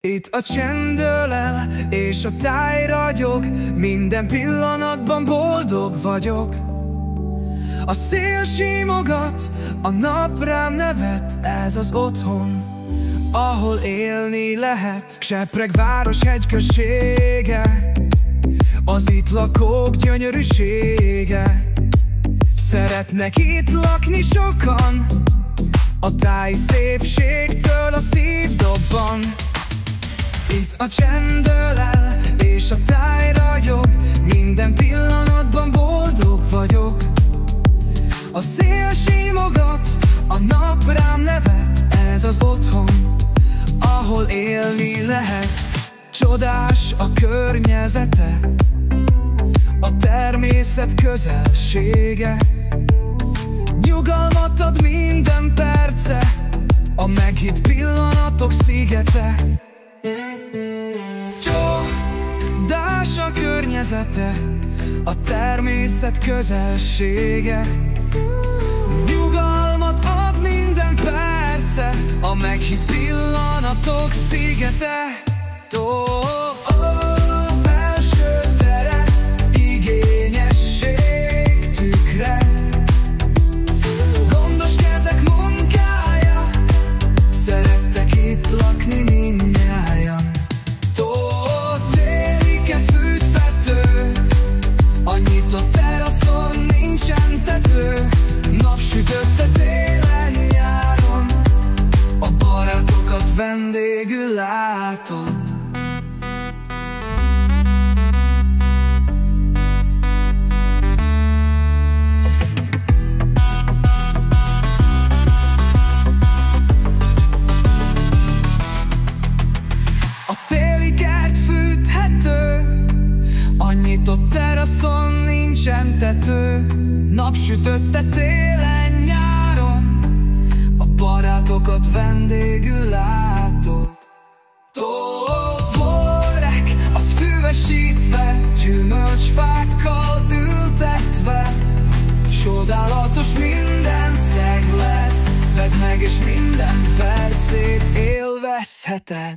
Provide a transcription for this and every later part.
Itt a csend dől el, és a táj ragyog, minden pillanatban boldog vagyok. A szél simogat, a nap rám nevet, ez az otthon, ahol élni lehet. Csepreg város hegyközsége, az itt lakók gyönyörűsége. Szeretnek itt lakni sokan, a táj szépségtől a szív dobban. Itt a csend dől el, és a táj ragyog, minden pillanatban boldog vagyok. A szél simogat, a nap rám nevet, ez az otthon, ahol élni lehet. Csodás a környezete, a természet közelsége. Nyugalmat ad minden perce, a meghitt pillanatok szigete. Csodás a környezete, a természet közelsége. Nyugalmat ad minden perce, a meghitt pillanatok szigete. Belső tere, igényesség tükre, gondos kezek munkája, szerettek itt lakni mindnyájan. Téli fűt vető, a nyitott teraszon nincsen tető. Napsütötte télen-nyáron, a barátokat vendégül látod. A nyitott teraszon nincsen tető, napsütötte télen-nyáron, a barátokat vendégül látod. Toborek, az füvesítve, gyümölcsfákkal ültetve, csodálatos minden szeglet, vedd meg és minden percét élvezheted.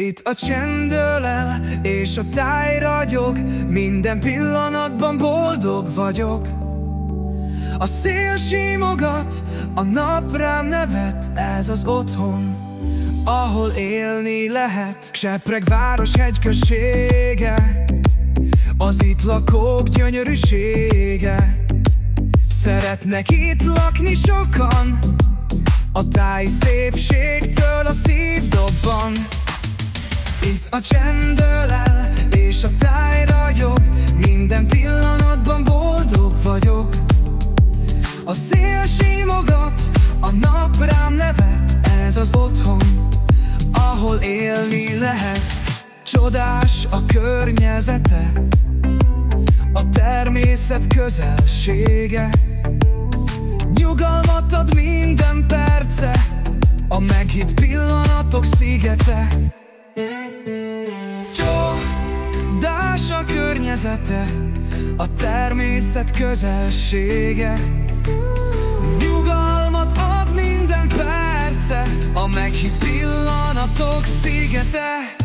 Itt a csend dől el, és a táj ragyog, minden pillanatban boldog vagyok. A szél simogat, a nap rám nevet, ez az otthon, ahol élni lehet. Csepreg város hegyközsége, az itt lakók gyönyörűsége. Szeretnek itt lakni sokan, a táj szépségtől a szív dobban. Itt a csend dől el, és a táj ragyog, minden pillanatban boldog vagyok. A szél simogat, a nap rám nevet, ez az otthon, ahol élni lehet. Csodás a környezete, a természet közelsége. Nyugalmat ad minden perce, a meghitt pillanatok szigete. Csodás a környezete, a természet közelsége. Nyugalmat ad minden perce, a meghitt pillanatok szigete.